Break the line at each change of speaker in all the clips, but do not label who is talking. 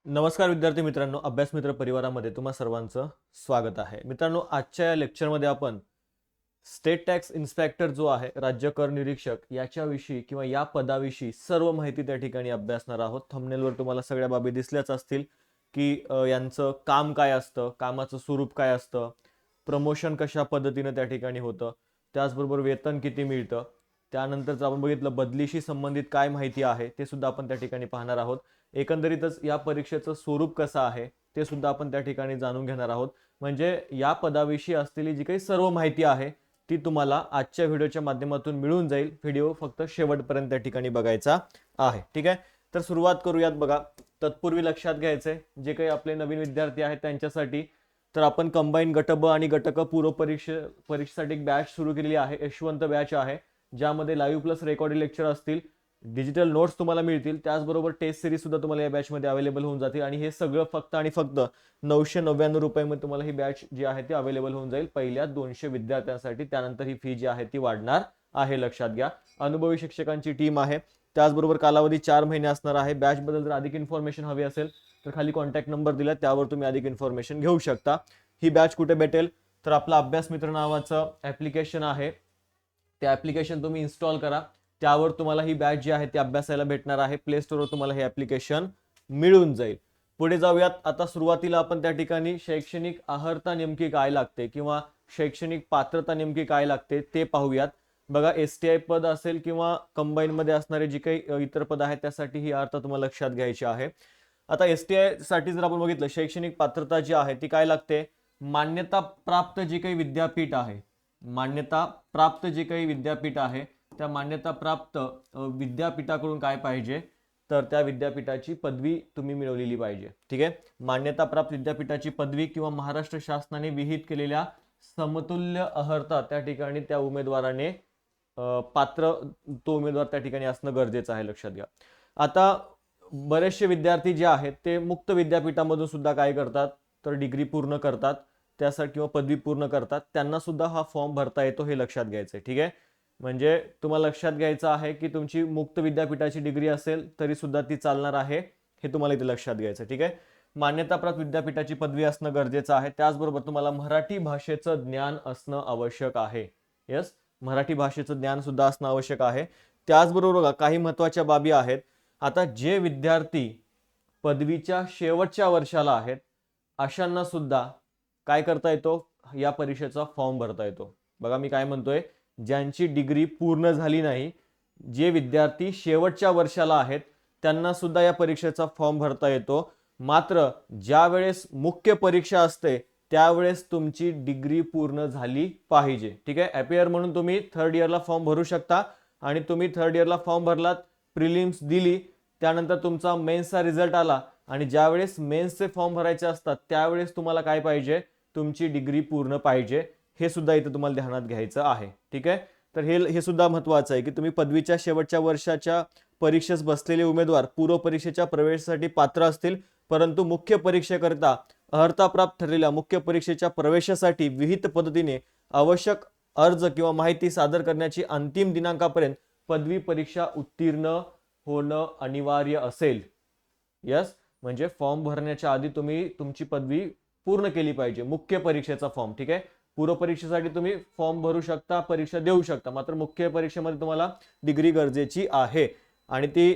नमस्कार विद्यार्थी मित्रांनो, अभ्यास मित्र परिवारामध्ये तुम्हा सर्वांचं स्वागत आहे. मित्रांनो, आजच्या या लेक्चरमध्ये आपण स्टेट टॅक्स इन्स्पेक्टर जो आहे, राज्य कर निरीक्षक याच्याविषयी किंवा या पदाविषयी सर्व माहिती त्या ठिकाणी अभ्यासणार आहोत. थंबनेलवर तुम्हाला सगळ्या बाबी दिसल्याच असतील की यांचं काम काय असतं, कामाचं स्वरूप काय असतं, प्रमोशन कशा पद्धतीने त्या ठिकाणी होतं, त्याचबरोबर वेतन किती मिळतं, त्यानंतरच आपण बघितलं बदलीशी संबंधित काय माहिती आहे ते सुद्धा आपण त्या ठिकाणी पाहणार आहोत. एकंदरीतच या परीक्षेचं स्वरूप कसं आहे ते सुद्धा आपण त्या ठिकाणी जाणून घेणार आहोत. म्हणजे या पदाविषयी असलेली जी काही सर्व माहिती आहे ती तुम्हाला आजच्या व्हिडिओच्या माध्यमातून मिळून जाईल. व्हिडिओ फक्त शेवटपर्यंत त्या ठिकाणी बघायचा आहे. ठीक आहे, तर सुरुवात करूयात. बघा, तत्पूर्वी लक्षात घ्यायचंय जे काही आपले नवीन विद्यार्थी आहेत त्यांच्यासाठी, तर आपण कंबाईन गट ब आणि गट क पूर्व परीक्षेसाठी एक बॅच सुरू केलेली आहे. यशवंत बॅच आहे, ज्यामध्ये लाईव्ह प्लस रेकॉर्डेड लेक्चर असतील, डिजिटल नोट्स तुम्हाला मिळतील, त्याचबरोबर टेस्ट सिरीज सुद्धा तुम्हाला या बॅचमध्ये अवेलेबल होऊन जातील. आणि हे सगळं फक्त आणि फक्त 999 रुपयामध्ये तुम्हाला ही बॅच जी आहे ती अवेलेबल होऊन जाईल पहिल्या 200 विद्यार्थ्यांसाठी. त्यानंतर ही फी जी आहे ती वाढणार आहे, लक्षात घ्या. अनुभवी शिक्षकांची टीम आहे, त्याचबरोबर कालावधी 4 महिने असणार आहे. बॅच बद्दल जर अधिक इन्फॉर्मेशन हवी असेल तर खाली कॉन्टॅक्ट नंबर दिला, त्यावर तुम्ही अधिक इन्फॉर्मेशन घेऊ शकता. ही बॅच कुठे भेटेल तर आपला अभ्यास मित्र नावाचं ऍप्लिकेशन आहे, ते ऍप्लिकेशन तुम्ही इन्स्टॉल करा. त्यावर तुम्हाला ही बॅच जी आहे ती अभ्यासाला भेटणार आहे. प्ले स्टोरवर तुम्हाला हे ऍप्लिकेशन मिळून जाईल. पुढे जाऊयात. आता सुरुवातीला आपण त्या ठिकाणी शैक्षणिक अर्हता नेमकी काय लागते किंवा शैक्षणिक पात्रता नेमकी काय लागते ते पाहूयात. बघा, एसटीआय पद असेल किंवा कंबाईन मध्ये असणारे जी काही इतर पद आहेत त्यासाठी ही अर्हता तुम्हाला लक्षात घ्यायची आहे. आता एसटीआय साठी जर आपण बघितलं, शैक्षणिक पात्रता जी आहे ती काय लागते, मान्यता प्राप्त जी काही विद्यापीठ आहे, मान्यता प्राप्त जी काही विद्यापीठ आहे त्या मान्यता प्राप्त विद्यापीठाकडून काय पाहिजे तर त्या विद्यापीठाची पदवी तुम्ही मिळवलेली पाहिजे. ठीक आहे, मान्यता प्राप्त विद्यापीठाची पदवी किंवा महाराष्ट्र शासनाने विहित केलेल्या समतुल्य अर्हता त्या ठिकाणी त्या उमेदवाराने पात्र तो उमेदवार त्या ठिकाणी असणं गरजेचं आहे, लक्षात घ्या. आता बरेचसे विद्यार्थी जे आहेत ते मुक्त विद्यापीठामधून सुद्धा काय करतात तर डिग्री पूर्ण करतात त्यासाठी किंवा पदवी पूर्ण करतात, त्यांना सुद्धा हा फॉर्म भरता येतो, हे लक्षात घ्यायचं आहे. ठीक आहे, म्हणजे तुम्हाला लक्षात घ्यायचं आहे की तुमची मुक्त विद्यापीठाची डिग्री असेल तरी सुद्धा ती चालणार आहे, हे तुम्हाला इथे लक्षात घ्यायचं. ठीक आहे, मान्यताप्राप्त विद्यापीठाची पदवी असणं गरजेचं आहे. त्याचबरोबर तुम्हाला मराठी भाषेचं ज्ञान असणं आवश्यक आहे. यस, मराठी भाषेचं ज्ञान सुद्धा असणं आवश्यक आहे. त्याचबरोबर बघा, काही महत्त्वाच्या बाबी आहेत. आता जे विद्यार्थी पदवीच्या शेवटच्या वर्षाला आहेत अशांना सुद्धा काय करता येतो, या परीक्षेचा फॉर्म भरता येतो. बघा, मी काय म्हणतोय, ज्यांची डिग्री पूर्ण झाली नाही, जे विद्यार्थी शेवटच्या वर्षाला आहेत त्यांना सुद्धा या परीक्षेचा फॉर्म भरता येतो. मात्र ज्या वेळेस मुख्य परीक्षा असते त्यावेळेस तुमची डिग्री पूर्ण झाली पाहिजे. ठीक आहे, अपियर म्हणून तुम्ही थर्ड इयरला फॉर्म भरू शकता आणि तुम्ही थर्ड इयरला फॉर्म भरलात, प्रिलिम्स दिली, त्यानंतर तुमचा मेन्सचा रिझल्ट आला आणि ज्यावेळेस मेन्सचे फॉर्म भरायचे असतात त्यावेळेस तुम्हाला काय पाहिजे, तुमची डिग्री पूर्ण पाहिजे. हे सुद्धा इथे तुम्हाला ध्यानात घ्यायचं आहे. ठीक आहे, तर हे सुद्धा महत्त्वाचं आहे की तुम्ही पदवीच्या शेवटच्या वर्षाच्या परीक्षेस बसलेले उमेदवार पूर्व परीक्षेच्या प्रवेशासाठी पात्र असतील, परंतु मुख्य परीक्षेकरिता अर्हता प्राप्त ठरलेल्या मुख्य परीक्षेच्या प्रवेशासाठी विहित पद्धतीने आवश्यक अर्ज किंवा माहिती सादर करण्याची अंतिम दिनांकापर्यंत पदवी परीक्षा उत्तीर्ण होणं अनिवार्य असेल. यस, म्हणजे फॉर्म भरण्याच्या आधी तुम्ही तुमची पदवी पूर्ण केली पाहिजे, मुख्य परीक्षेचा फॉर्म. ठीक आहे, पूर्व परीक्षेसाठी तुम्ही फॉर्म भरू शकता, परीक्षा देऊ शकता, मात्र मुख्य परीक्षेमध्ये तुम्हाला डिग्री गरजेची आहे. आणि ती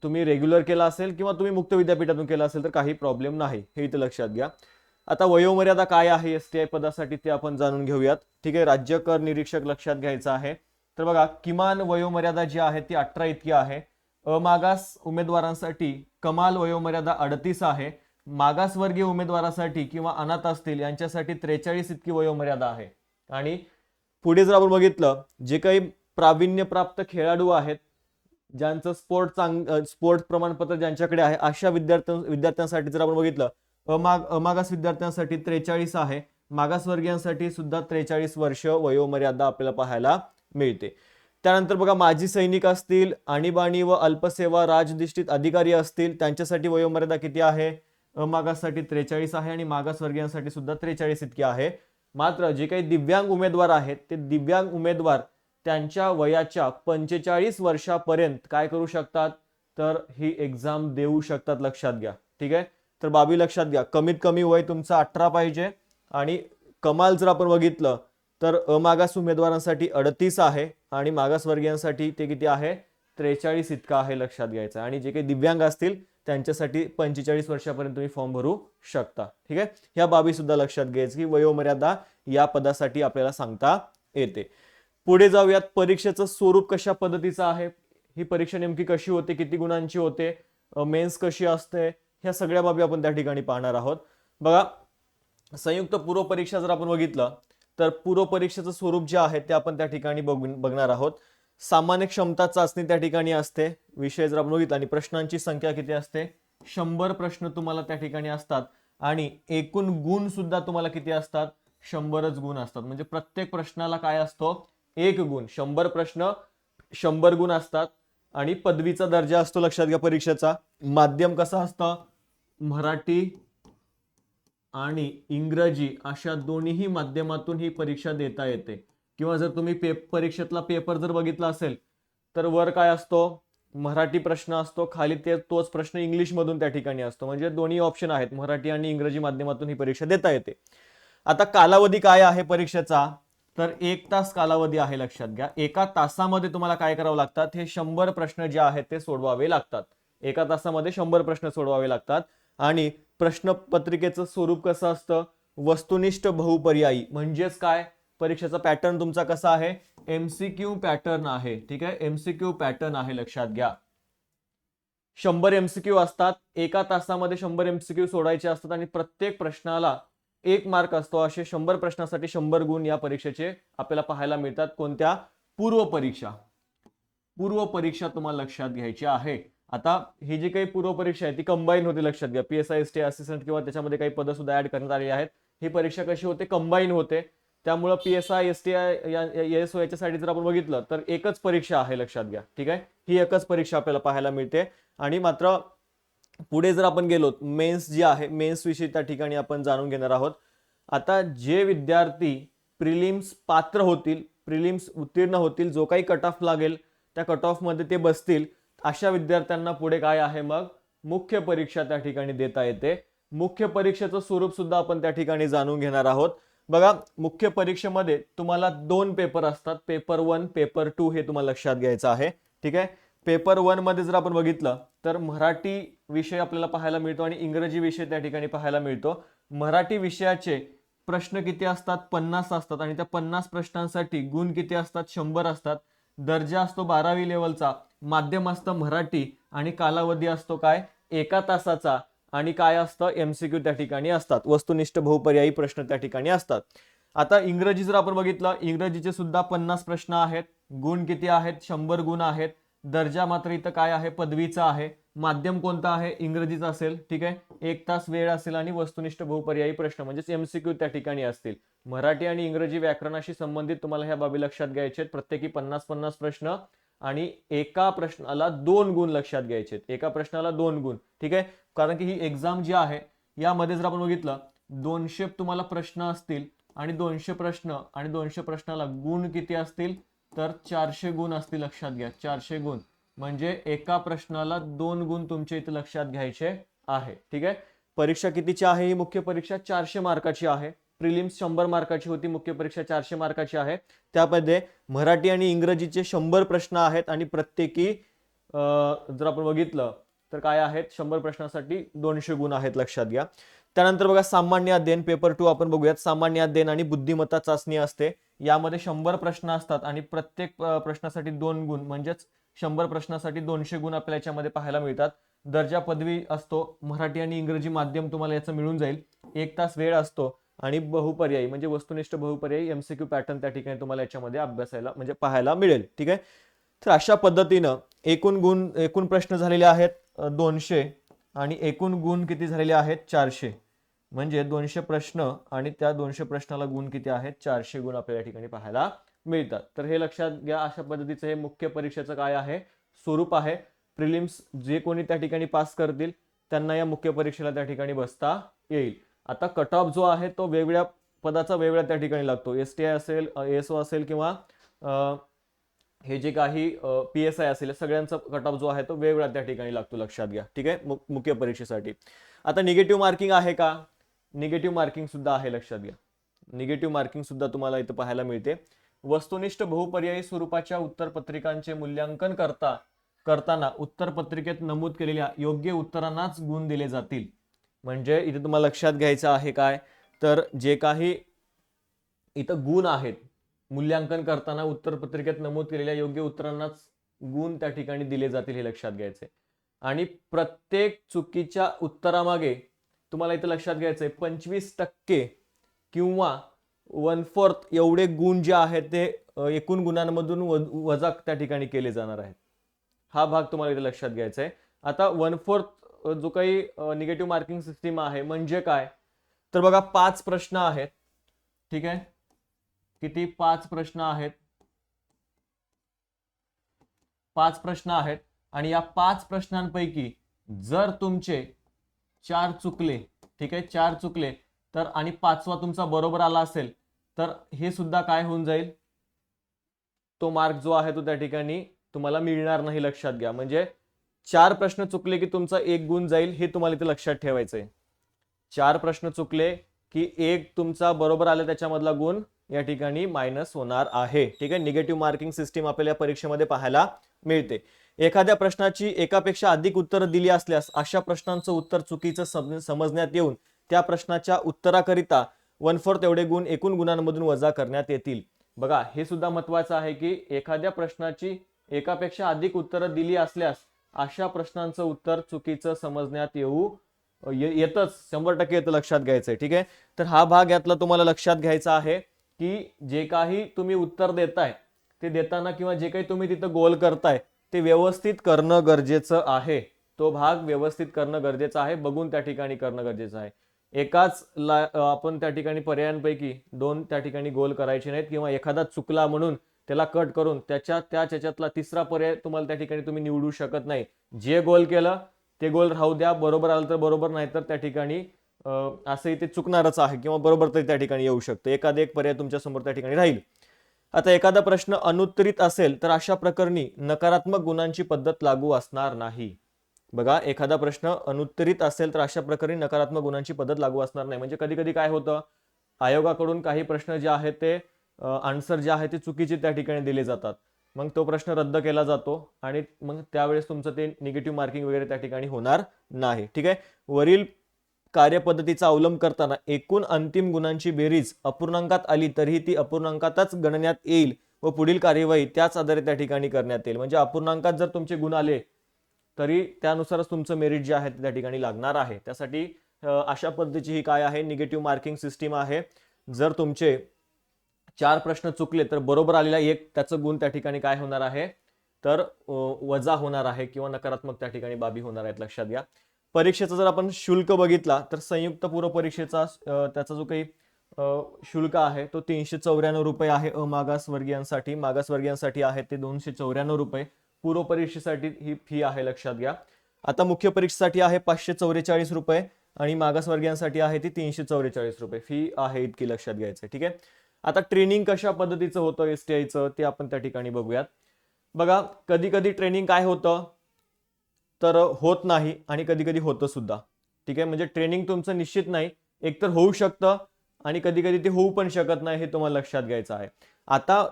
तुम्ही रेग्युलर केला असेल किंवा तुम्ही मुक्त विद्यापीठातून केला असेल तर काही प्रॉब्लेम नाही, हे इथे लक्षात घ्या. आता वयोमर्यादा काय आहे एसटीआय पदासाठी ते आपण जाणून घेऊयात. ठीक आहे, राज्य कर निरीक्षक लक्षात घ्यायचा आहे. तर बघा, किमान वयोमर्यादा जी आहे ती 18 इतकी आहे. अमागास उमेदवारांसाठी कमाल वयोमर्यादा 38 आहे. मागासवर्गीय उमेदवारासाठी किंवा अनाथ असतील यांच्यासाठी 43 इतकी वयोमर्यादा आहे. आणि पुढे जर आपण बघितलं, जे काही प्रावीण्यप्राप्त खेळाडू आहेत, ज्यांचं स्पोर्ट प्रमाणपत्र ज्यांच्याकडे आहे अशा विद्यार्थ्यांसाठी जर आपण बघितलं, अमागास विद्यार्थ्यांसाठी 43 आहे, मागासवर्गीयांसाठी सुद्धा 43 वर्ष वयोमर्यादा आपल्याला पाहायला मिळते. त्यानंतर बघा, माजी सैनिक असतील, आणीबाणी व अल्पसेवा राजधिष्ठित अधिकारी असतील त्यांच्यासाठी वयोमर्यादा किती आहे, अमागाससाठी 43 आहे आणि मागासवर्गीयांसाठी सुद्धा 43 इतकी आहे. मात्र जे काही दिव्यांग उमेदवार आहेत ते दिव्यांग उमेदवार त्यांच्या वयाच्या 45 वर्षापर्यंत काय करू शकतात, तर ही एक्झाम देऊ शकतात, लक्षात घ्या. ठीक आहे, तर बाबी लक्षात घ्या. कमीत कमी वय तुमचं 18 पाहिजे आणि कमाल जर आपण बघितलं तर अमागास उमेदवारांसाठी 38 आहे आणि मागासवर्गीयांसाठी ते किती आहे, 43 इतका आहे, लक्षात घ्यायचं. आणि जे काही दिव्यांग असतील त्यांच्यासाठी 45 वर्षापर्यंत तुम्ही फॉर्म भरू शकता. ठीक आहे, ह्या बाबी सुद्धा लक्षात घ्यायचं की वयोमर्यादा या पदासाठी आपल्याला सांगता येते. पुढे जाऊयात. परीक्षेचं स्वरूप कशा पद्धतीचं आहे, ही परीक्षा नेमकी कशी होते, किती गुणांची होते, मेन्स कशी असते, ह्या सगळ्या बाबी आपण त्या ठिकाणी पाहणार आहोत. बघा, संयुक्त पूर्व परीक्षा जर आपण बघितलं तर पूर्व परीक्षेचं स्वरूप जे आहे ते आपण त्या ठिकाणी बघणार आहोत. सामान्य क्षमता चाचणी त्या ठिकाणी असते. विषय जर आपण बघितला आणि प्रश्नांची संख्या किती असते, 100 प्रश्न तुम्हाला त्या ठिकाणी असतात आणि एकूण गुण सुद्धा तुम्हाला किती असतात, 100च गुण असतात. म्हणजे प्रत्येक प्रश्नाला काय असतो, 1 गुण. 100 प्रश्न 100 गुण असतात आणि पदवीचा दर्जा असतो, लक्षात घ्या, परीक्षेचा. माध्यम कसं असतं, मराठी आणि इंग्रजी अशा दोन्ही माध्यमातून ही परीक्षा देता येते. किंवा जर तुम्ही परीक्षेतला पेपर जर बघितला असेल तर वर काय असतो, मराठी प्रश्न असतो, खाली तोच प्रश्न इंग्लिश मधून त्या ठिकाणी असतो. म्हणजे दोन्ही ऑप्शन आहेत, मराठी आणि इंग्रजी माध्यमातून ही परीक्षा देता येते. आता कालावधी काय आहे परीक्षेचा, तर 1 तास कालावधी आहे, लक्षात घ्या. 1 तासामध्ये तुम्हाला काय करावं लागतात, हे 100 प्रश्न जे आहेत ते सोडवावे लागतात. 1 तासामध्ये 100 प्रश्न सोडवावे लागतात. आणि प्रश्नपत्रिकेचं स्वरूप कसं असतं, वस्तुनिष्ठ बहुपर्यायी. म्हणजेच काय, परीक्षेचा पॅटर्न तुमचा कसा आहे, एमसीक्यू पॅटर्न आहे. ठीक आहे, एमसीक्यू पॅटर्न आहे, लक्षात घ्या. 100 एमसीक्यू असतात. 1 तासामध्ये 100 एमसीक्यू सोडायचे असतात आणि प्रत्येक प्रश्नाला 1 मार्क असतो. असे 100 प्रश्नासाठी 100 गुण या परीक्षेचे आपल्याला पाहायला मिळतात. कोणत्या, पूर्व परीक्षा. पूर्व परीक्षा तुम्हाला लक्षात घ्यायची आहे. आता ही जी काही पूर्व परीक्षा आहे ती कंबाईन होते, लक्षात घ्या. पीएसआय एसटी असिस्टंट किंवा त्याच्यामध्ये काही पदं सुद्धा ऍड करण्यात आली आहेत. ही परीक्षा कशी होते, कंबाईन होते. त्यामुळे पीएसआय एसटीआय एसओ याच्यासाठी जर आपण बघितलं तर एकच परीक्षा आहे, लक्षात घ्या. ठीक आहे, ही एकच परीक्षा आपल्याला पाहायला मिळते. आणि मात्र पुढे जर आपण गेलो, मेन्स जी आहे, मेन्स विषयी त्या ठिकाणी आपण जाणून घेणार आहोत. आता जे विद्यार्थी प्रिलिम्स पात्र होतील, प्रिलिम्स उत्तीर्ण होतील, जो काही कट ऑफ लागेल त्या कट ऑफ मध्ये ते बसतील, अशा विद्यार्थ्यांना पुढे काय आहे, मग मुख्य परीक्षा त्या ठिकाणी देता येते. मुख्य परीक्षेचं स्वरूप सुद्धा आपण त्या ठिकाणी जाणून घेणार आहोत. बघा, मुख्य परीक्षेमध्ये तुम्हाला 2 पेपर असतात, पेपर 1, पेपर 2 हे तुम्हाला लक्षात घ्यायचं आहे. ठीक आहे, पेपर 1 मध्ये जर आपण बघितलं तर मराठी विषय आपल्याला पाहायला मिळतो आणि इंग्रजी विषय त्या ठिकाणी पाहायला मिळतो. मराठी विषयाचे प्रश्न किती असतात, 50 असतात आणि त्या 50 प्रश्नांसाठी गुण किती असतात, 100 असतात. दर्जा असतो 12वी लेवलचा, माध्यम असतं मराठी आणि कालावधी असतो काय, 1 तासाचा. आणि काय असतं, एमसीक्यू त्या ठिकाणी असतात, वस्तुनिष्ठ बहुपर्यायी प्रश्न त्या ठिकाणी असतात. आता इंग्रजी जर आपण बघितलं, इंग्रजीचे सुद्धा 50 प्रश्न आहेत, गुण किती आहेत, 100 गुण आहेत. दर्जा मात्र इथं काय आहे, पदवीचा आहे. माध्यम कोणता आहे, इंग्रजीचा असेल. ठीक आहे, 1 तास वेळ असेल आणि वस्तुनिष्ठ बहुपर्यायी प्रश्न म्हणजेच एमसीक्यू त्या ठिकाणी असतील. मराठी आणि इंग्रजी व्याकरणाशी संबंधित तुम्हाला ह्या बाबी लक्षात घ्यायचे आहेत. प्रत्येकी 50-50 प्रश्न आणि एका प्रश्नाला 2 गुण लक्षात घ्यायचे, एका प्रश्नाला 2 गुण. ठीक आहे, कारण की ही एक्झाम जी आहे यामध्ये जर आपण बघितलं 200 तुम्हाला प्रश्न असतील आणि 200 प्रश्न आणि 200 प्रश्नाला गुण किती असतील, तर 400 गुण असतील, लक्षात घ्या. 400 गुण म्हणजे एका प्रश्नाला 2 गुण तुमच्या इथे लक्षात घ्यायचे आहे. ठीक आहे, परीक्षा कितीची आहे ही मुख्य परीक्षा, 400 मार्काची आहे. प्रिलिम्स 100 मार्काची होती, मुख्य परीक्षा 400 मार्काची आहे. त्यामध्ये मराठी आणि इंग्रजीचे 100 प्रश्न आहेत आणि प्रत्येकी जर आपण बघितलं तर काय आहेत, 100 प्रश्नासाठी 200 गुण आहेत, लक्षात घ्या. त्यानंतर बघा, सामान्य अध्ययन पेपर 2 आपण बघूयात. सामान्य अध्ययन आणि बुद्धिमत्ता चाचणी असते. यामध्ये 100 प्रश्न असतात आणि प्रत्येक प्रश्नासाठी 2 गुण म्हणजेच 100 प्रश्नासाठी 200 गुण आपल्याला याच्यामध्ये पाहायला मिळतात. दर्जा पदवी असतो, मराठी आणि इंग्रजी माध्यम तुम्हाला याचं मिळून जाईल. 1 तास वेळ असतो आणि बहुपर्यायी म्हणजे वस्तुनिष्ठ बहुपर्यायी एमसीक्यू पॅटर्न त्या ठिकाणी तुम्हाला याच्यामध्ये अभ्यासायला म्हणजे पाहायला मिळेल. ठीक आहे, तर अशा पद्धतीनं एकूण प्रश्न झालेले आहेत 200 आणि एकूण गुण किती झालेले आहेत, 400. म्हणजे 200 प्रश्न आणि त्या 200 प्रश्नाला गुण किती आहेत, 400 गुण आपल्याला या ठिकाणी पाहायला मिळतात. तर हे लक्षात घ्या, अशा पद्धतीचं हे मुख्य परीक्षेचं काय आहे, स्वरूप आहे. प्रिलिम्स जे कोणी त्या ठिकाणी पास करतील त्यांना या मुख्य परीक्षेला त्या ठिकाणी बसता येईल. आता कट ऑफ जो आहे तो वेगवेगळ्या पदाचा वेगवेगळ्या त्या ठिकाणी लागतो. एसटीआय असेल, एसओ असेल किंवा हे जे काही PSI असेल सगळ्यांचा कट ऑफ जो आहे तो वेगवेगळा त्या ठिकाणी लागतो, लक्षात घ्या. ठीक आहे, मुख्य परीक्षेसाठी. आता निगेटिव्ह मार्किंग आहे का? निगेटिव्ह मार्किंग सुद्धा आहे, लक्षात घ्या. निगेटिव्ह मार्किंग सुद्धा तुम्हाला इथं पाहायला मिळते. वस्तुनिष्ठ बहुपर्यायी स्वरूपाच्या उत्तरपत्रिकांचे मूल्यांकन करताना उत्तरपत्रिकेत नमूद केलेल्या योग्य उत्तरांनाच गुण दिले जातील. म्हणजे इथे तुम्हाला लक्षात घ्यायचं आहे काय, तर जे काही इथं गुण आहेत, मूल्यांकन करताना उत्तरपत्रिकेत नमूद केलेल्या योग्य उत्तरांनाच गुण त्या ठिकाणी दिले जातील, हे लक्षात घ्यायचे. आणि प्रत्येक चुकीच्या उत्तरामागे तुम्हाला इथं लक्षात घ्यायचंय 25% किंवा 1/4 एवढे गुण जे आहेत ते एकूण गुणांमधून वजा त्या ठिकाणी केले जाणार आहेत. हा भाग तुम्हाला इथे लक्षात घ्यायचा आहे. आता 1/4 जो काही निगेटिव्ह मार्किंग सिस्टीम आहे म्हणजे काय, तर बघा 5 प्रश्न आहेत. ठीक आहे, किती? 5 प्रश्न आहेत. 5 प्रश्न आहेत आणि या 5 प्रश्नांपैकी जर तुमचे 4 चुकले, ठीक आहे, 4 चुकले तर आणि 5वा तुमचा बरोबर आला असेल तर हे सुद्धा काय होऊन जाईल, तो मार्क जो आहे तो त्या ठिकाणी तुम्हाला मिळणार नाही, लक्षात घ्या. म्हणजे 4 प्रश्न चुकले की तुमचा 1 गुण जाईल, हे तुम्हाला इथे लक्षात ठेवायचंय. 4 प्रश्न चुकले की 1 तुमचा बरोबर आला त्याच्यामधला गुण या ठिकाणी मायनस होणार आहे. ठीक आहे, निगेटिव्ह मार्किंग सिस्टीम आपल्याला या परीक्षेमध्ये पाहायला मिळते. एखाद्या प्रश्नाची एकापेक्षा अधिक उत्तरं दिली असल्यास अशा प्रश्नांचं उत्तर चुकीचं समजण्यात येऊन त्या प्रश्नाच्या उत्तराकरिता 1/4 एवढे गुण एकूण गुणांमधून वजा करण्यात येतील. बघा, हे सुद्धा महत्वाचं आहे की एखाद्या प्रश्नाची एकापेक्षा अधिक उत्तरं दिली असल्यास अशा प्रश्नांचं उत्तर चुकीचं समजण्यात येतच, 100% येतं, लक्षात घ्यायचंय. ठीक आहे, तर हा भाग यातला तुम्हाला लक्षात घ्यायचा आहे की जे काही तुम्ही उत्तर देताय ते देताना किंवा जे काही तुम्ही तिथं गोल करताय ते व्यवस्थित करणं गरजेचं आहे. तो भाग व्यवस्थित करणं गरजेचं आहे, बघून त्या ठिकाणी करणं गरजेचं आहे. एकाच आपण त्या ठिकाणी पर्यायांपैकी 2 त्या ठिकाणी गोल करायचे नाहीत किंवा एखादा चुकला म्हणून त्याला कट करून त्याच्यातला तिसरा पर्याय तुम्हाला त्या ठिकाणी तुम्ही निवडू शकत नाही. जे गोल केलं ते गोल राहू द्या, बरोबर आलं तर बरोबर, नाही तर त्या ठिकाणी असंही ते चुकणारच आहे किंवा बरोबर तरी त्या ठिकाणी येऊ शकतं. एखादा एक पर्याय तुमच्या समोर त्या ठिकाणी राहील. आता एखादा प्रश्न अनुत्तरित असेल तर अशा प्रकरणी नकारात्मक गुणांची पद्धत लागू असणार नाही. बघा, एखादा प्रश्न अनुत्तरित असेल तर अशा प्रकरणी नकारात्मक गुणांची पद्धत लागू असणार नाही. म्हणजे कधी कधी काय होतं, आयोगाकडून काही प्रश्न जे आहेत ते आन्सर जे आहे ते चुकीचे त्या ठिकाणी दिले जातात. मग तो प्रश्न रद्द केला जातो आणि मग त्यावेळेस तुमचं ते निगेटिव्ह मार्किंग वगैरे त्या ठिकाणी होणार नाही. ठीक आहे, वरील कार्यपद्धतीचा अवलंब करताना एकूण अंतिम गुणांची बेरीज अपूर्णांकात आली तरीही ती अपूर्णांकातच गणण्यात येईल व पुढील कार्यवाही त्याच आधारे त्या ठिकाणी करण्यात येईल. म्हणजे अपूर्णांकात जर तुमचे गुण आले तरी त्यानुसारच तुमचं मेरिट जे आहे ते त्या ठिकाणी लागणार आहे. त्यासाठी अशा पद्धतीची ही काय आहे, निगेटिव्ह मार्किंग सिस्टीम आहे. जर तुमचे 4 प्रश्न चुकले तर बरोबर आलेला 1 त्याचं गुण त्या ठिकाणी काय होणार आहे, तर वजा होणार आहे किंवा नकारात्मक त्या ठिकाणी बाबी होणार आहेत, लक्षात घ्या. परीक्षेचा जर आपण शुल्क बघितला तर संयुक्त पूर्व परीक्षेचा त्याचा जो काही शुल्क आहे तो 394 रुपये आहे. मागासवर्गीयांसाठी आहे ते 294 रुपये. पूर्व परीक्षेसाठी ही फी आहे, लक्षात घ्या. आता मुख्य परीक्षेसाठी आहे 544 रुपये आणि मागासवर्गीयांसाठी आहे ती 344 रुपये फी आहे, इतकी लक्षात घ्यायचं. ठीक आहे, आता ट्रेनिंग कशा पद्धतीचं होतं STIचं ते आपण त्या ठिकाणी बघूयात. बघा, कधी कधी ट्रेनिंग काय होतं तर होत नाही आणि कधी कधी होतं सुद्धा. ठीक आहे, म्हणजे ट्रेनिंग तुमचं निश्चित नाही, एकतर होऊ शकतं आणि कधी कधी ते होऊ पण शकत नाही, हे तुम्हाला लक्षात घ्यायचं आहे. आता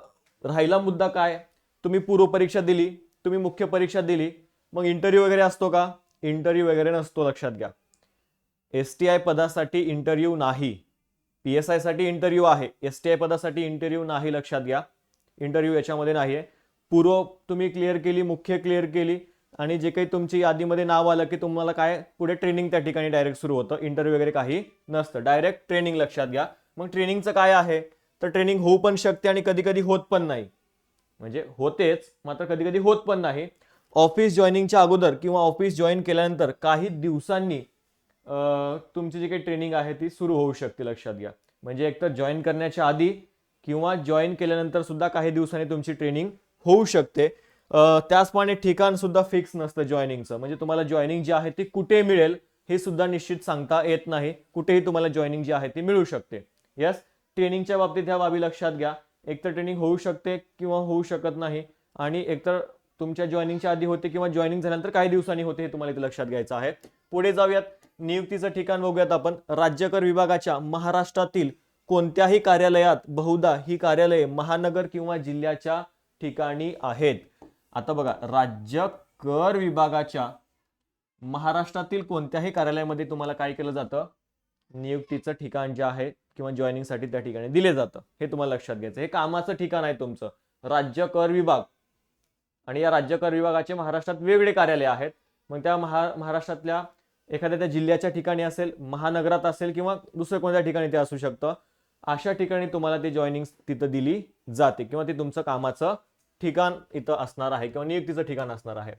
राहिला मुद्दा काय, तुम्ही पूर्व परीक्षा दिली, तुम्ही मुख्य परीक्षा दिली, मग इंटरव्ह्यू वगैरे असतो का? इंटरव्ह्यू वगैरे नसतो, लक्षात घ्या. STI पदासाठी इंटरव्ह्यू नाही, PSI साठी इंटरव्ह्यू आहे, STI पदासाठी इंटरव्ह्यू नाही, लक्षात घ्या. इंटरव्ह्यू याच्यामध्ये नाहीये. पूर्व तुम्ही क्लिअर केली, मुख्य क्लिअर केली आणि जे काही तुमची यादीमध्ये नाव आलं की तुम्हाला काय पुढे ट्रेनिंग त्या ठिकाणी डायरेक्ट सुरू होतं, इंटरव्ह्यू वगैरे काही नसतं, डायरेक्ट ट्रेनिंग, लक्षात घ्या. मग ट्रेनिंगचं काय आहे, तर ट्रेनिंग होऊ पण शकते आणि कधी कधी होत पण नाही. म्हणजे होतेच, मात्र कधी कधी होत पण नाही. ऑफिस जॉईनिंगच्या अगोदर किंवा ऑफिस जॉईन केल्यानंतर काही दिवसांनी तुमची जी काही ट्रेनिंग आहे ती सुरू होऊ शकते, लक्षात घ्या. म्हणजे एकतर जॉईन करण्याच्या आधी किंवा जॉईन केल्यानंतर सुद्धा काही दिवसांनी तुमची ट्रेनिंग होऊ शकते. त्याचप्रमाणे ठिकाण सुद्धा फिक्स नसतं जॉईनिंगचं, म्हणजे तुम्हाला जॉईनिंग जी आहे ती कुठे मिळेल हे सुद्धा निश्चित सांगता येत नाही. कुठेही तुम्हाला जॉईनिंग जी आहे ती मिळू शकते. यस, ट्रेनिंगच्या बाबतीत ह्या बाबी लक्षात घ्या. एकतर ट्रेनिंग होऊ शकते किंवा होऊ शकत नाही. आणि एकतर तुमच्या जॉईनिंगच्या आधी होते किंवा जॉईनिंग झाल्यानंतर काही दिवसांनी होते, हे तुम्हाला इथे लक्षात घ्यायचं आहे. पुढे जाऊयात, नियुक्तीचं ठिकाण बघूयात आपण. राज्य कर विभागाच्या महाराष्ट्रातील कोणत्याही कार्यालयात बहुधा ही कार्यालये महानगर किंवा जिल्ह्याच्या ठिकाणी आहेत. आता बघा, राज्य कर विभागाच्या महाराष्ट्रातील कोणत्याही कार्यालयामध्ये तुम्हाला काय केलं जातं, नियुक्तीचं ठिकाण जे आहे किंवा जॉईनिंगसाठी त्या ठिकाणी दिले जातं, हे तुम्हाला लक्षात घ्यायचं. हे कामाचं ठिकाण आहे तुमचं, राज्य कर विभाग. आणि या राज्य कर विभागाचे महाराष्ट्रात वेगवेगळे कार्यालय आहेत. मग त्या महाराष्ट्रातल्या एखाद्या त्या जिल्ह्याच्या ठिकाणी असेल, महानगरात असेल किंवा दुसऱ्या कोणत्या ठिकाणी ते असू शकतं, अशा ठिकाणी तुम्हाला ते जॉईनिंग तिथं दिली जाते किंवा ते तुमचं कामाचं ठिकाण इथं असणार आहे किंवा नियुक्तीचं ठिकाण असणार आहे.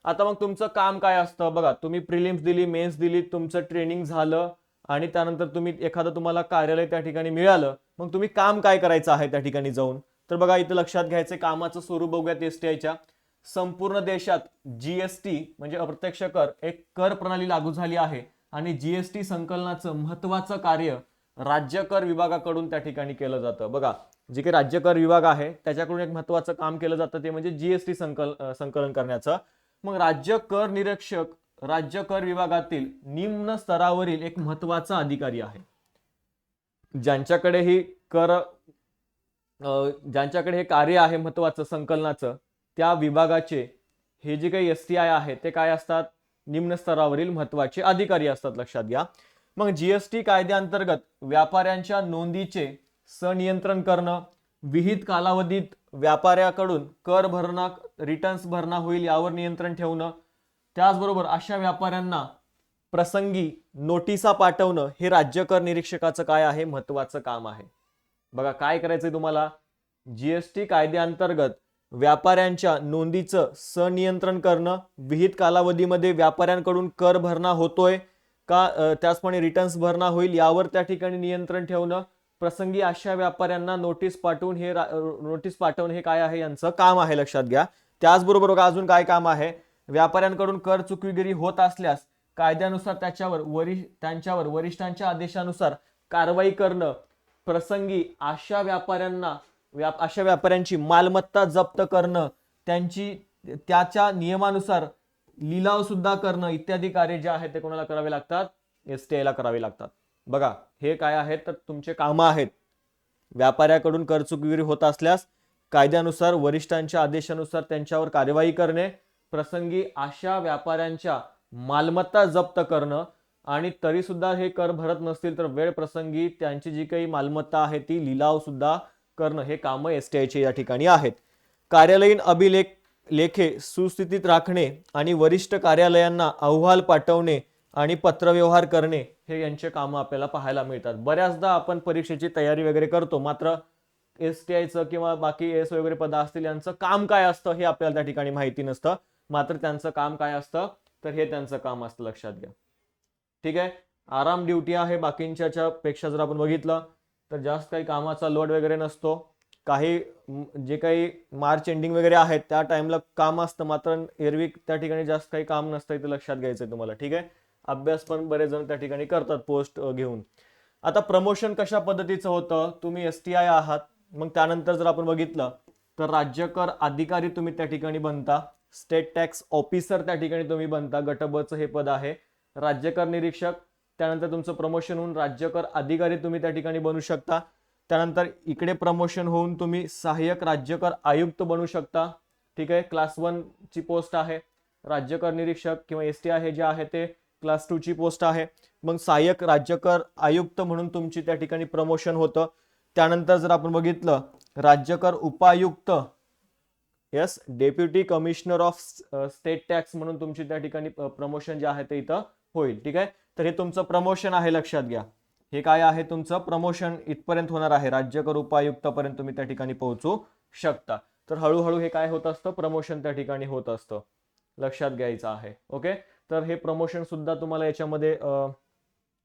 आता मग तुमचं काम काय असतं बघा, तुम्ही प्रिलिम्स दिली, मेन्स दिली, तुमचं ट्रेनिंग झालं आणि त्यानंतर तुम्ही एखादं तुम्हाला कार्यालय त्या ठिकाणी मिळालं, मग तुम्ही काम काय करायचं आहे त्या ठिकाणी जाऊन. तर बघा, इथं लक्षात घ्यायचं, कामाचं स्वरूप बघूयात. एसटीआयच्या संपूर्ण देशात जीएसटी म्हणजे अप्रत्यक्ष कर एक कर प्रणाली लागू झाली आहे आणि जीएसटी संकलनाचं महत्वाचं कार्य राज्य कर विभागाकडून त्या ठिकाणी केलं जातं. बघा, जे काही राज्य कर विभाग आहे त्याच्याकडून एक महत्वाचं काम केलं जातं, ते म्हणजे जीएसटी संकलन करण्याचं. मग राज्य कर निरीक्षक राज्य कर विभागातील निम्न स्तरावरील एक महत्वाचा अधिकारी आहे, ज्यांच्याकडे हे कार्य आहे महत्वाचं संकलनाचं. त्या विभागाचे हे जे काही एसटीआय आहे ते काय असतात, निम्न स्तरावरील महत्वाचे अधिकारी असतात, लक्षात घ्या. मग जीएसटी कायद्याअंतर्गत व्यापाऱ्यांच्या नोंदीचे संनियंत्रण करणं, विहित कालावधीत व्यापाऱ्याकडून कर भरणा, रिटर्न्स भरणा होईल यावर नियंत्रण ठेवणं, त्याचबरोबर अशा व्यापाऱ्यांना प्रसंगी नोटिसा पाठवणं, हे राज्य कर निरीक्षकाचं काय आहे, महत्वाचं काम आहे. बघा, काय करायचंय तुम्हाला, जीएसटी कायद्याअंतर्गत व्यापाऱ्यांच्या नोंदीचं संनियंत्रण करणं, विहित कालावधीमध्ये व्यापाऱ्यांकडून कर भरणा होतोय का, त्याचप्रमाणे रिटर्न्स भरणा होईल यावर त्या ठिकाणी नियंत्रण ठेवणं, प्रसंगी अशा व्यापाऱ्यांना नोटीस पाठवणं हे काय आहे, यांचं काम आहे, लक्षात घ्या. त्याचबरोबर अजून काय काम आहे, व्यापाऱ्यांकडून कर चुकवेगिरी होत असल्यास कायद्यानुसार त्यांच्यावर वरिष्ठांच्या आदेशानुसार कारवाई करणं, प्रसंगी अशा व्यापाऱ्यांची मालमत्ता जप्त करणं, त्याच्या नियमानुसार लिलाव सुद्धा करणं इत्यादी कार्य जे आहेत ते कोणाला करावे लागतात, एसटीआयला करावे लागतात. बघा, हे काय आहेत, तर तुमचे कामं आहेत. व्यापाऱ्याकडून कर चुकवेगिरी होत असल्यास कायद्यानुसार वरिष्ठांच्या आदेशानुसार त्यांच्यावर कार्यवाही करणे, प्रसंगी अशा व्यापाऱ्यांच्या मालमत्ता जप्त करणं आणि तरी सुद्धा हे कर भरत नसतील तर वेळ प्रसंगी त्यांची जी काही मालमत्ता आहे ती लिलाव सुद्धा करणं, हे काम एसटीआयचे या ठिकाणी आहेत. कार्यालयीन लेखे सुस्थितीत राखणे आणि वरिष्ठ कार्यालयांना अहवाल पाठवणे आणि पत्रव्यवहार करणे, हे यांचे कामं आपल्याला पाहायला मिळतात. बऱ्याचदा आपण परीक्षेची तयारी वगैरे करतो, मात्र एसटीआयचं किंवा बाकी एस वगैरे पद असतील यांचं काम काय असतं हे आपल्याला त्या ठिकाणी माहिती नसतं, मात्र त्यांचं काम काय असतं, तर हे त्यांचं काम असतं, लक्षात घ्या. ठीक आहे, आराम ड्युटी आहे बाकींच्या पेक्षा. जर आपण बघितलं तर जास्त काही कामाचा लोड वगैरे नसतो. काही जे काही मार्च एंडिंग वगैरे आहेत त्या टाइमला काम असतं, मात्र एरवी त्या ठिकाणी जास्त काही काम नसतं, इथं लक्षात घ्यायचंय तुम्हाला. ठीक आहे, अभ्यास पण बरेच जण त्या ठिकाणी करतात पोस्ट घेऊन. आता प्रमोशन कशा पद्धतीचं होतं, तुम्ही एसटीआय आहात, मग त्यानंतर जर आपण बघितलं तर राज्य कर अधिकारी तुम्ही त्या ठिकाणी बनता, स्टेट टॅक्स ऑफिसर त्या ठिकाणी तुम्ही बनता, गट ब चं हे पद आहे. राज्य कर निरीक्षक, त्यानंतर तुमचं प्रमोशन होऊन राज्य कर अधिकारी तुम्ही त्या ठिकाणी बनू शकता. त्यानंतर इकडे प्रमोशन होऊन तुम्ही सहाय्यक राज्य कर आयुक्त बनू शकता. ठीक आहे, क्लास 1 ची पोस्ट आहे. राज्य कर निरीक्षक किंवा एसटीआय हे जे आहे ते क्लास 2 ची पोस्ट आहे. मग सहाय्यक राज्य कर आयुक्त म्हणून तुमची त्या ठिकाणी प्रमोशन होतं. त्यानंतर जर आपण बघितलं राज्य कर उपायुक्त, yes, deputy commissioner of state tax म्हणून तुमची त्या ठिकाणी प्रमोशन जे आहे ते इथं होईल. ठीक आहे, तर हे तुमचं प्रमोशन आहे, लक्षात घ्या. हे काय आहे, तुमचं प्रमोशन इथपर्यंत होणार आहे, राज्य कर उपायुक्त पर्यंत तुम्ही त्या ठिकाणी पोहोचू शकता. तर हळूहळू हे काय होत असतं, प्रमोशन त्या ठिकाणी होत असतं, लक्षात घ्यायचं आहे. ओके, तर हे प्रमोशन सुद्धा तुम्हाला याच्यामध्ये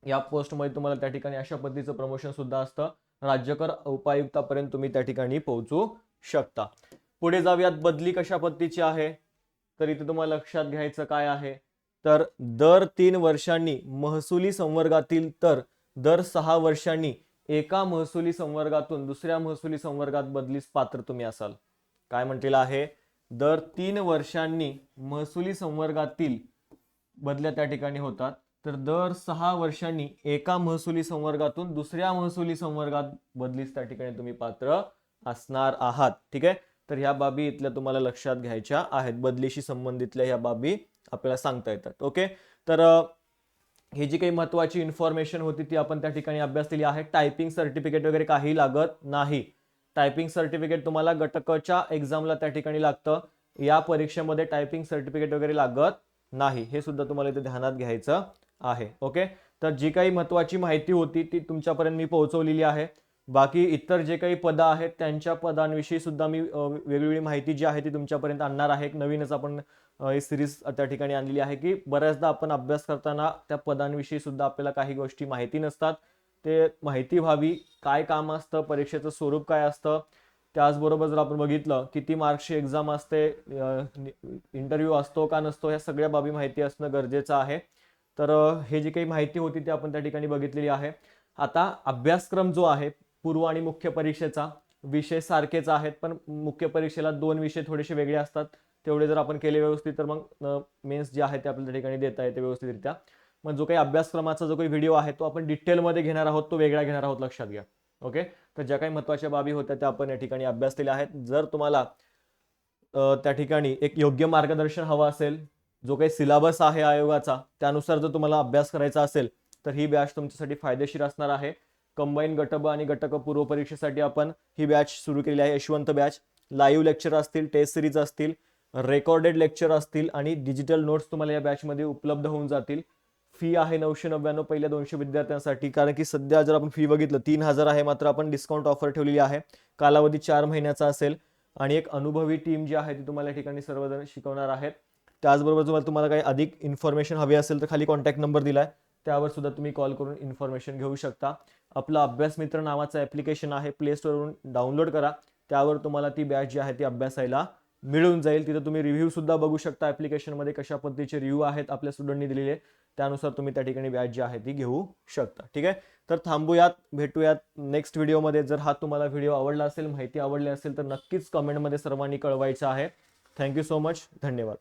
या पोस्टमध्ये तुम्हाला त्या ठिकाणी अशा पद्धतीचं प्रमोशन सुद्धा असतं, राज्य कर उपायुक्तापर्यंत तुम्ही त्या ठिकाणी पोहोचू शकता. पुढे जाऊयात, बदली कशा पद्धतीची आहे, तर इथे तुम्हाला लक्षात घ्यायचं काय आहे, तर दर 3 वर्षांनी महसुली संवर्गातील तर दर 6 वर्षांनी एका महसुली संवर्गातून दुसऱ्या महसुली संवर्गात बदलीस पात्र तुम्ही असाल. काय म्हटलेलं आहे, दर 3 वर्षांनी महसुली संवर्गातील बदल्या त्या ठिकाणी होतात. तर दर 6 वर्षांनी एका महसुली संवर्गातून दुसऱ्या महसुली संवर्गात बदलीस त्या ठिकाणी तुम्ही पात्र असणार आहात. ठीक आहे. तर ह्या बाबी इथल्या तुम्हाला लक्षात घ्यायच्या आहेत. बदलीशी संबंधितल्या ह्या बाबी आपल्याला सांगता येतात. ओके. तर ही जी काही महत्वाची इन्फॉर्मेशन होती ती आपण त्या ठिकाणी अभ्यासलेली आहे. टायपिंग सर्टिफिकेट वगैरे काही लागत नाही. टायपिंग सर्टिफिकेट तुम्हाला गटकच्या एक्झामला त्या ठिकाणी लागतं. या परीक्षेमध्ये टायपिंग सर्टिफिकेट वगैरे लागत नाही. हे सुद्धा तुम्हाला इथे ध्यानात घ्यायचं आहे. ओके. तर जी काही महत्वाची माहिती होती ती तुमच्यापर्यंत मी पोहोचवलेली आहे. बाकी इतर जे काही पदं आहेत त्यांच्या पदांविषयी सुद्धा मी वेगवेगळी माहिती जी आहे ती तुमच्यापर्यंत आणणार आहे. नवीनच आपण ही सिरीज त्या ठिकाणी आणलेली आहे की बऱ्याचदा आपण अभ्यास करताना त्या पदांविषयी सुद्धा आपल्याला काही गोष्टी माहिती नसतात. ते माहिती व्हावी, काय काम असतं, परीक्षेचं स्वरूप काय असतं, त्याचबरोबर जर आपण बघितलं किती मार्क्सची एक्झाम असते, इंटरव्ह्यू असतो का नसतो, ह्या सगळ्या बाबी माहिती असणं गरजेचं आहे. तर हे जी काही माहिती होती ती आपण त्या ठिकाणी बघितलेली आहे. आता अभ्यासक्रम जो आहे पूर्व आणि मुख्य परीक्षेचा विषय सारखेच आहेत, पण मुख्य परीक्षेला 2 विषय थोडेसे वेगळे असतात. तेवढे जर आपण केले व्यवस्थित तर मग मेन्स जे आहे ते आपल्या ठिकाणी देता येते व्यवस्थितरित्या. मग जो काही अभ्यासक्रमाचा जो काही व्हिडिओ आहे तो आपण डिटेलमध्ये घेणार आहोत, तो वेगळा घेणार आहोत, लक्षात घ्या. ओके. तर ज्या काही महत्त्वाच्या बाबी होत्या त्या आपण या ठिकाणी अभ्यासलेल्या आहेत. जर तुम्हाला त्या ठिकाणी एक योग्य मार्गदर्शन हवं असेल, जो काही सिलेबस आहे आयोगाचा त्यानुसार जर तुम्हाला अभ्यास करायचा असेल तर ही बॅच तुमच्यासाठी फायदेशीर असणार आहे. कंबाईन गटब आणि गटक पूर्व परीक्षेसाठी आपण ही बॅच सुरू केलेली आहे, यशवंत बॅच. लाईव्ह लेक्चर असतील, टेस्ट सिरीज असतील, रेकॉर्डेड लेक्चर असतील आणि डिजिटल नोट्स तुम्हाला या बॅचमध्ये उपलब्ध होऊन जातील. फी आहे 999 पहिल्या 200 विद्यार्थ्यांसाठी. कारण की सध्या जर आपण फी बघितलं 3000 आहे, मात्र आपण डिस्काउंट ऑफर ठेवलेली आहे. कालावधी 4 महिन्याचा असेल आणि एक अनुभवी टीम जी आहे ती तुम्हाला या ठिकाणी सर्वजण शिकवणार आहेत. त्याचबरोबर जर तुम्हाला काही अधिक इन्फॉर्मेशन हवी असेल तर खाली कॉन्टॅक्ट नंबर दिलाय, त्यावर सुद्धा तुम्ही कॉल करून इन्फॉर्मेशन घेऊ शकता. आपलं अभ्यास मित्र नावाचं ॲप्लिकेशन आहे, प्ले स्टोरवरून डाउनलोड करा. त्यावर तुम्हाला ती बॅच जी आहे ती अभ्यासायला मिळून जाईल. तिथं तुम्ही रिव्ह्यू सुद्धा बघू शकता ॲप्लिकेशनमध्ये कशा पद्धतीचे रिव्ह्यू आहेत आपल्या स्टुडंटनी दिलेले. त्यानुसार तुम्ही त्या ठिकाणी बॅच जी आहे ती घेऊ शकता. ठीक आहे. तर थांबूयात, भेटूयात नेक्स्ट व्हिडिओमध्ये. जर हा तुम्हाला व्हिडिओ आवडला असेल, माहिती आवडली असेल तर नक्कीच कमेंटमध्ये सर्वांनी कळवायचं आहे. Thank you so much. धन्यवाद.